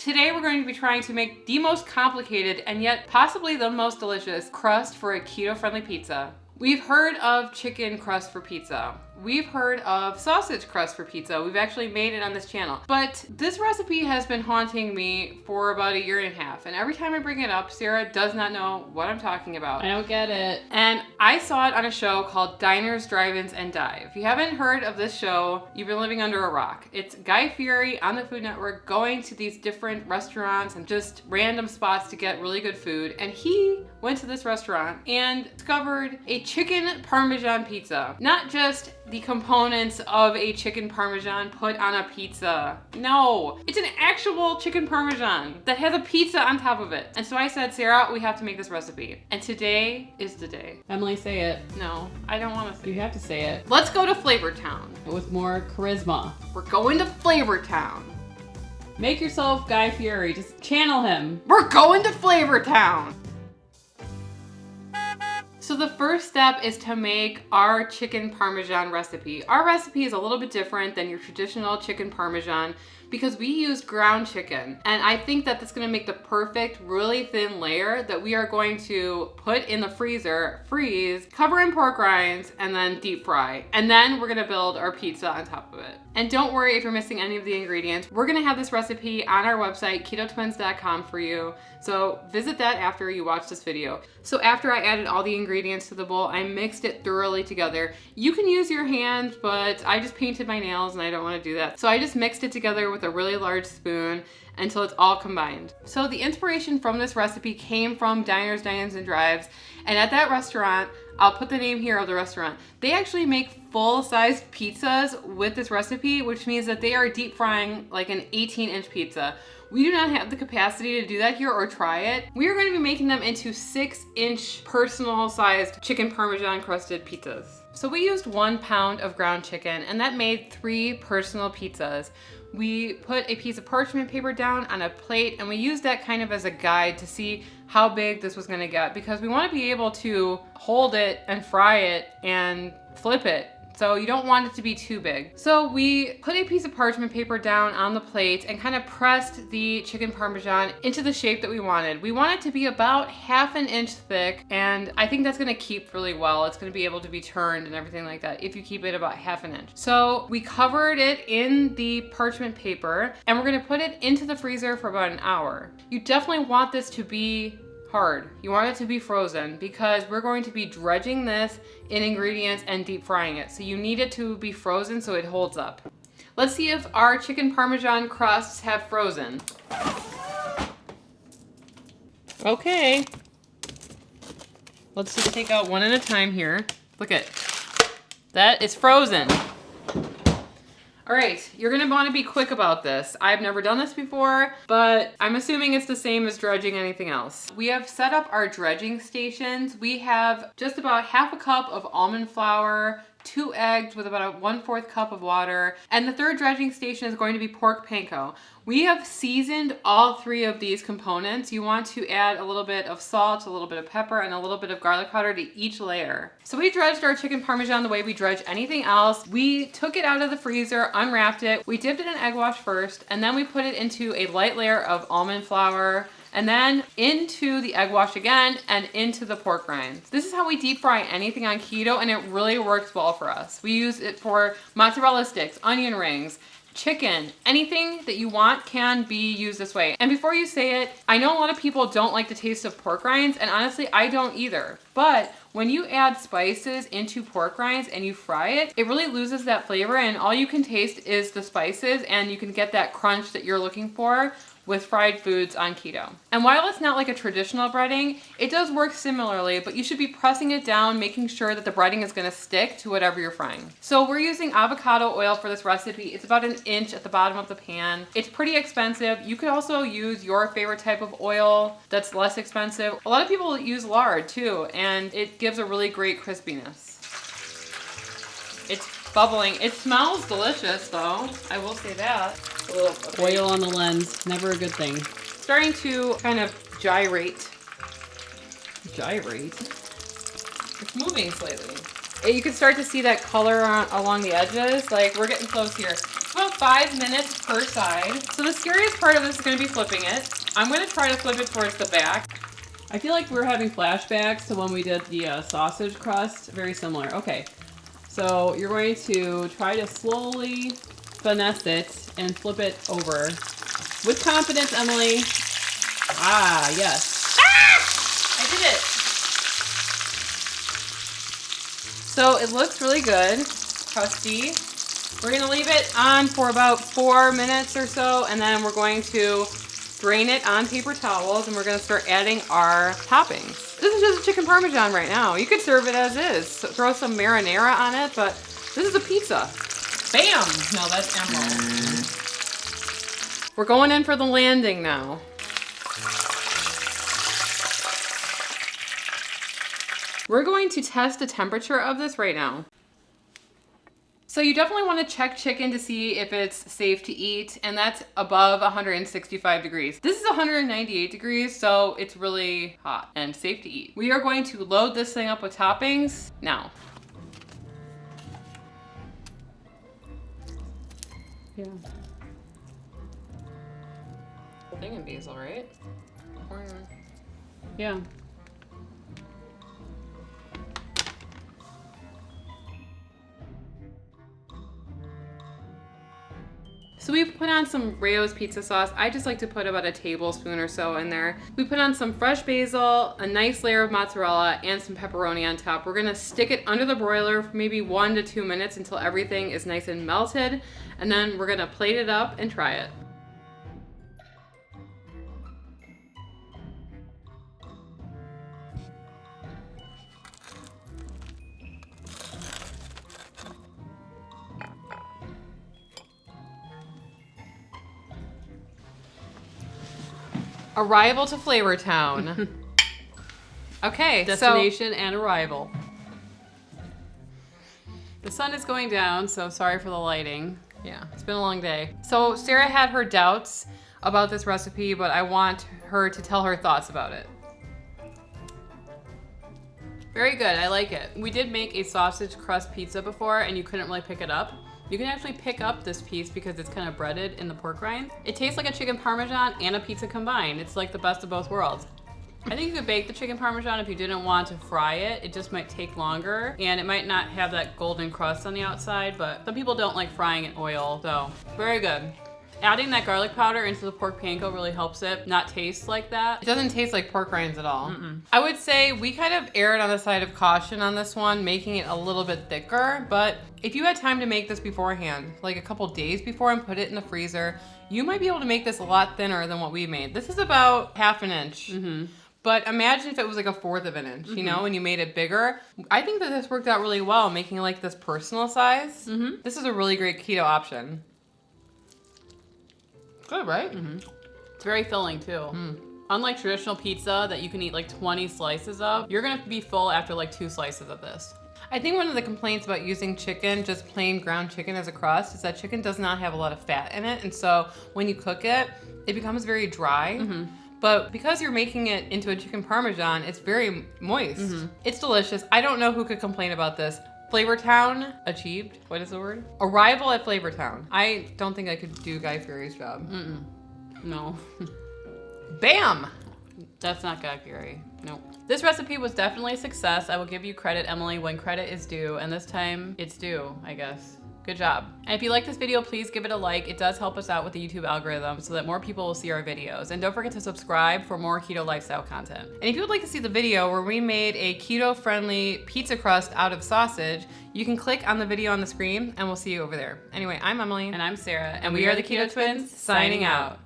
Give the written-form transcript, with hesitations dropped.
Today we're going to be trying to make the most complicated and yet possibly the most delicious crust for a keto-friendly pizza. We've heard of chicken crust for pizza. We've heard of sausage crust for pizza. We've actually made it on this channel. But this recipe has been haunting me for about 1.5 years. And every time I bring it up, Sarah does not know what I'm talking about. I don't get it. And I saw it on a show called Diners, Drive-Ins, and Dive. If you haven't heard of this show, you've been living under a rock. It's Guy Fieri on the Food Network going to these different restaurants and just random spots to get really good food. And he went to this restaurant and discovered a chicken Parmesan pizza. Not just the components of a chicken Parmesan put on a pizza. No, it's an actual chicken Parmesan that has a pizza on top of it. And so I said, Sarah, we have to make this recipe. And today is the day. Emily, say it. No, I don't want to say it. You have to say it. Let's go to Flavor Town. With more charisma. We're going to Flavor Town. Make yourself Guy Fieri. Just channel him. We're going to Flavor Town. So the first step is to make our chicken Parmesan recipe. Our recipe is a little bit different than your traditional chicken Parmesan because we use ground chicken. And I think that that's gonna make the perfect, really thin layer that we are going to put in the freezer, freeze, cover in pork rinds, and then deep fry. And then we're gonna build our pizza on top of it. And don't worry if you're missing any of the ingredients. We're gonna have this recipe on our website, ketotwins.com, for you. So visit that after you watch this video. So after I added all the ingredients to the bowl, I mixed it thoroughly together. You can use your hand, but I just painted my nails and I don't wanna do that. So I just mixed it together with a really large spoon until it's all combined. So the inspiration from this recipe came from Diners, Dine-Ins, and Drives. And at that restaurant, I'll put the name here of the restaurant, they actually make full-sized pizzas with this recipe, which means that they are deep frying like an 18-inch pizza. We do not have the capacity to do that here or try it. We are going to be making them into 6-inch personal-sized chicken Parmesan crusted pizzas. So we used 1 pound of ground chicken and that made 3 personal pizzas. We put a piece of parchment paper down on a plate and we used that kind of as a guide to see how big this was gonna get because we wanna be able to hold it and fry it and flip it. So you don't want it to be too big. So we put a piece of parchment paper down on the plate and kind of pressed the chicken Parmesan into the shape that we wanted. We want it to be about 1/2 inch thick, and I think that's gonna keep really well. It's gonna be able to be turned and everything like that if you keep it about 1/2 inch. So we covered it in the parchment paper and we're gonna put it into the freezer for about an hour. You definitely want this to be hard. You want it to be frozen because we're going to be dredging this in ingredients and deep frying it. So you need it to be frozen so it holds up. Let's see if our chicken Parmesan crusts have frozen. Okay. Let's just take out one at a time here. Look at that, it's frozen. All right, you're gonna wanna be quick about this. I've never done this before, but I'm assuming it's the same as dredging anything else. We have set up our dredging stations. We have just about 1/2 cup of almond flour, 2 eggs with about a 1/4 cup of water, and the third dredging station is going to be pork panko. We have seasoned all 3 of these components. You want to add a little bit of salt, a little bit of pepper, and a little bit of garlic powder to each layer. So we dredged our chicken Parmesan the way we dredge anything else. We took it out of the freezer, unwrapped it, we dipped it in egg wash first, and then we put it into a light layer of almond flour, and then into the egg wash again and into the pork rinds. This is how we deep fry anything on keto, and it really works well for us. We use it for mozzarella sticks, onion rings, chicken, anything that you want can be used this way. And before you say it, I know a lot of people don't like the taste of pork rinds, and honestly, I don't either. But when you add spices into pork rinds and you fry it, it really loses that flavor, and all you can taste is the spices, and you can get that crunch that you're looking for with fried foods on keto. And while it's not like a traditional breading, it does work similarly, but you should be pressing it down, making sure that the breading is gonna stick to whatever you're frying. So we're using avocado oil for this recipe. It's about 1 inch at the bottom of the pan. It's pretty expensive. You could also use your favorite type of oil that's less expensive. A lot of people use lard too, and it gives a really great crispiness. It's bubbling. It smells delicious though, I will say that. Okay. Oil on the lens, never a good thing. Starting to kind of gyrate. Gyrate? It's moving slightly. You can start to see that color along the edges. Like, we're getting close here. About 5 minutes per side. So the scariest part of this is going to be flipping it. I'm going to try to flip it towards the back. I feel like we're having flashbacks to when we did the sausage crust. Very similar. Okay. So you're going to try to slowly finesse it and flip it over. With confidence, Emily. Ah, yes. Ah! I did it. So it looks really good. Crusty. We're going to leave it on for about 4 minutes or so, and then we're going to drain it on paper towels, and we're going to start adding our toppings. This is just a chicken parmesan right now. You could serve it as is. So throw some marinara on it, but this is a pizza. Bam! No, that's emerald. We're going in for the landing now. We're going to test the temperature of this right now. So you definitely want to check chicken to see if it's safe to eat, and that's above 165 degrees. This is 198 degrees, so it's really hot and safe to eat. We are going to load this thing up with toppings now. Yeah. Thing in basil, right? Yeah. So we've put on some Rayo's pizza sauce. I just like to put about a tablespoon or so in there. We put on some fresh basil, a nice layer of mozzarella, and some pepperoni on top. We're gonna stick it under the broiler for maybe 1 to 2 minutes until everything is nice and melted. And then we're gonna plate it up and try it. Arrival to Flavortown. Okay, Destination and arrival. The sun is going down, so sorry for the lighting. Yeah, it's been a long day. So Sarah had her doubts about this recipe, but I want her to tell her thoughts about it. Very good, I like it. We did make a sausage crust pizza before, and you couldn't really pick it up. You can actually pick up this piece because it's kind of breaded in the pork rind. It tastes like a chicken parmesan and a pizza combined. It's like the best of both worlds. I think you could bake the chicken parmesan if you didn't want to fry it. It just might take longer, and it might not have that golden crust on the outside, but some people don't like frying in oil, so very good. Adding that garlic powder into the pork panko really helps it not taste like that. It doesn't taste like pork rinds at all. I would say we kind of erred on the side of caution on this one, making it a little bit thicker, but if you had time to make this beforehand, like a couple days before, and put it in the freezer, you might be able to make this a lot thinner than what we made. This is about 1/2 inch. But imagine if it was like 1/4 of an inch, you know, and you made it bigger. I think that this worked out really well, making like this personal size. This is a really great keto option. Good, right? It's very filling too. Unlike traditional pizza that you can eat like 20 slices of, you're gonna be full after like 2 slices of this. I think one of the complaints about using chicken, just plain ground chicken as a crust, is that chicken does not have a lot of fat in it. And so when you cook it, it becomes very dry. But because you're making it into a chicken parmesan, it's very moist. It's delicious. I don't know who could complain about this. Flavortown achieved. What is the word? Arrival at Flavortown. I don't think I could do Guy Fieri's job. No. Bam! That's not Guy Fieri. Nope. This recipe was definitely a success. I will give you credit, Emily, when credit is due, and this time it's due, I guess. Good job. And if you like this video, please give it a like. It does help us out with the YouTube algorithm so that more people will see our videos. And don't forget to subscribe for more keto lifestyle content. And if you would like to see the video where we made a keto-friendly pizza crust out of sausage, you can click on the video on the screen and we'll see you over there. Anyway, I'm Emily. And I'm Sarah. And we are the Keto Twins, signing out.